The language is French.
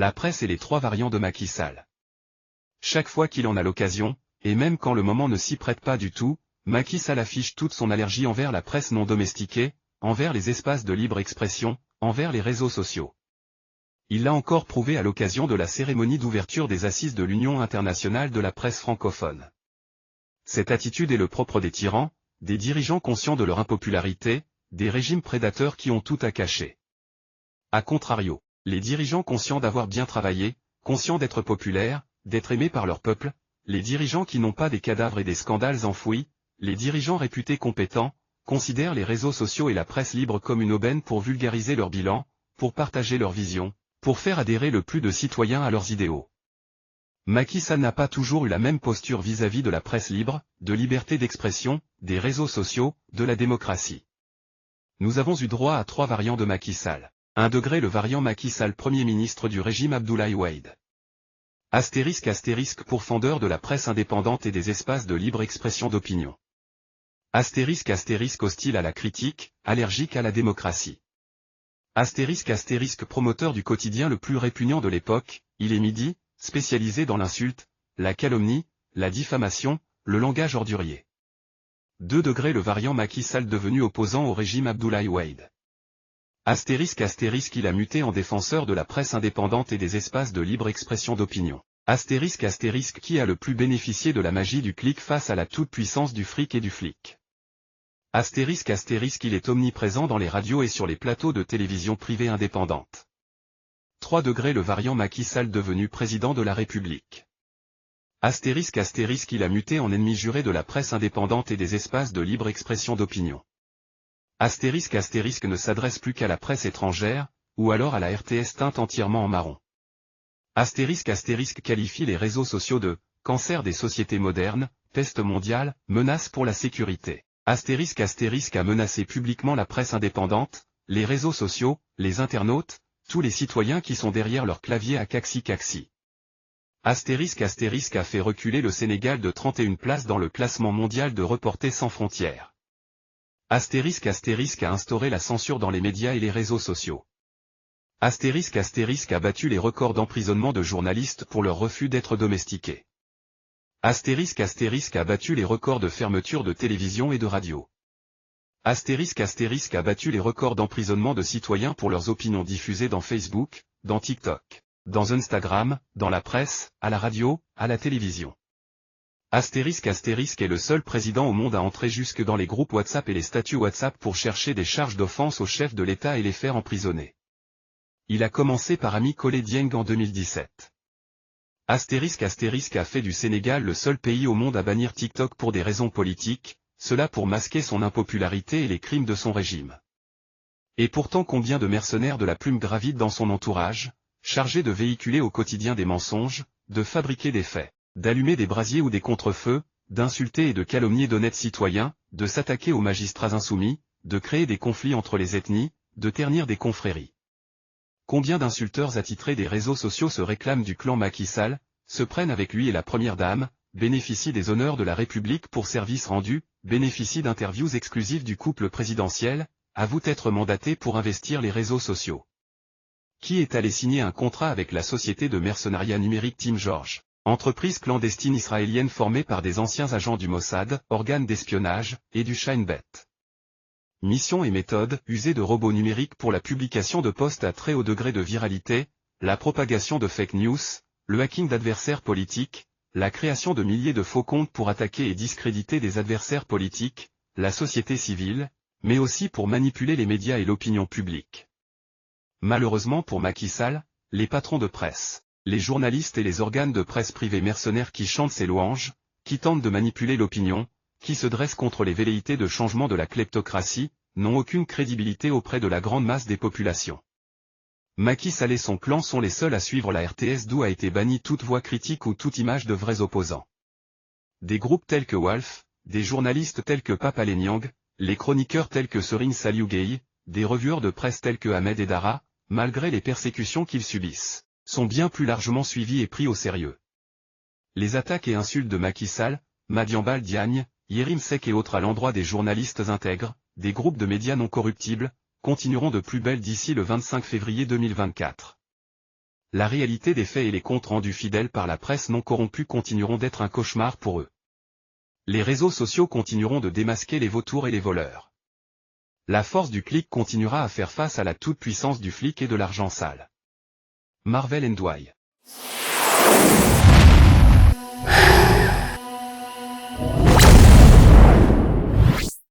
la presse et les trois variants de Macky Sall. Chaque fois qu'il en a l'occasion, et même quand le moment ne s'y prête pas du tout, Macky Sall affiche toute son allergie envers la presse non domestiquée, envers les espaces de libre expression, envers les réseaux sociaux. Il l'a encore prouvé à l'occasion de la cérémonie d'ouverture des Assises de l'Union internationale de la presse francophone. Cette attitude est le propre des tyrans, des dirigeants conscients de leur impopularité, des régimes prédateurs qui ont tout à cacher. A contrario, les dirigeants conscients d'avoir bien travaillé, conscients d'être populaires, d'être aimés par leur peuple, les dirigeants qui n'ont pas des cadavres et des scandales enfouis, les dirigeants réputés compétents, considèrent les réseaux sociaux et la presse libre comme une aubaine pour vulgariser leur bilan, pour partager leur vision, pour faire adhérer le plus de citoyens à leurs idéaux. Macky Sall n'a pas toujours eu la même posture vis-à-vis de la presse libre, de liberté d'expression, des réseaux sociaux, de la démocratie. Nous avons eu droit à trois variants de Macky Sall. 1 degré le variant Macky Sall Premier ministre du régime Abdoulaye Wade. ** pourfendeur de la presse indépendante et des espaces de libre expression d'opinion. ** hostile à la critique, allergique à la démocratie. ** promoteur du quotidien le plus répugnant de l'époque, Il est midi, spécialisé dans l'insulte, la calomnie, la diffamation, le langage ordurier. 2 degré le variant Macky Sall devenu opposant au régime Abdoulaye Wade. ** il a muté en défenseur de la presse indépendante et des espaces de libre expression d'opinion. ** qui a le plus bénéficié de la magie du clic face à la toute-puissance du fric et du flic. ** il est omniprésent dans les radios et sur les plateaux de télévision privées indépendantes. 3 degré le variant Macky Sall devenu président de la République. ** il a muté en ennemi juré de la presse indépendante et des espaces de libre expression d'opinion. ** ne s'adresse plus qu'à la presse étrangère, ou alors à la RTS teinte entièrement en marron. ** qualifie les réseaux sociaux de « cancer des sociétés modernes, peste mondiale, menace pour la sécurité ». ** a menacé publiquement la presse indépendante, les réseaux sociaux, les internautes, tous les citoyens qui sont derrière leur clavier à caxi. ** a fait reculer le Sénégal de 31 places dans le classement mondial de Reporters sans frontières. ** a instauré la censure dans les médias et les réseaux sociaux. ** a battu les records d'emprisonnement de journalistes pour leur refus d'être domestiqués. ** a battu les records de fermeture de télévision et de radio. ** a battu les records d'emprisonnement de citoyens pour leurs opinions diffusées dans Facebook, dans TikTok, dans Instagram, dans la presse, à la radio, à la télévision. ** est le seul président au monde à entrer jusque dans les groupes WhatsApp et les statuts WhatsApp pour chercher des charges d'offense au chef de l'État et les faire emprisonner. Il a commencé par Ami Collé Dieng en 2017. ** a fait du Sénégal le seul pays au monde à bannir TikTok pour des raisons politiques, cela pour masquer son impopularité et les crimes de son régime. Et pourtant combien de mercenaires de la plume gravitent dans son entourage, chargés de véhiculer au quotidien des mensonges, de fabriquer des faits, d'allumer des brasiers ou des contre-feux, d'insulter et de calomnier d'honnêtes citoyens, de s'attaquer aux magistrats insoumis, de créer des conflits entre les ethnies, de ternir des confréries. Combien d'insulteurs attitrés des réseaux sociaux se réclament du clan Macky Sall, se prennent avec lui et la première dame, bénéficient des honneurs de la République pour services rendus, bénéficient d'interviews exclusives du couple présidentiel, avouent être mandatés pour investir les réseaux sociaux. Qui est allé signer un contrat avec la société de mercenariat numérique Team George, entreprise clandestine israélienne formée par des anciens agents du Mossad, organe d'espionnage, et du Shin Bet. Mission et méthode, user de robots numériques pour la publication de posts à très haut degré de viralité, la propagation de fake news, le hacking d'adversaires politiques, la création de milliers de faux comptes pour attaquer et discréditer des adversaires politiques, la société civile, mais aussi pour manipuler les médias et l'opinion publique. Malheureusement pour Macky Sall, les patrons de presse, les journalistes et les organes de presse privés mercenaires qui chantent ses louanges, qui tentent de manipuler l'opinion, qui se dressent contre les velléités de changement de la kleptocratie, n'ont aucune crédibilité auprès de la grande masse des populations. Macky Sall et son clan sont les seuls à suivre la RTS d'où a été bannie toute voix critique ou toute image de vrais opposants. Des groupes tels que Wolf, des journalistes tels que Papa Lenyang, les chroniqueurs tels que Serine Saliou-Gueye, des revueurs de presse tels que Ahmed Edara, malgré les persécutions qu'ils subissent, sont bien plus largement suivis et pris au sérieux. Les attaques et insultes de Macky Sall, Madiambal Diagne, Yérim Seck et autres à l'endroit des journalistes intègres, des groupes de médias non corruptibles, continueront de plus belle d'ici le 25 février 2024. La réalité des faits et les comptes rendus fidèles par la presse non corrompue continueront d'être un cauchemar pour eux. Les réseaux sociaux continueront de démasquer les vautours et les voleurs. La force du clic continuera à faire face à la toute-puissance du flic et de l'argent sale. Marvel & Douai.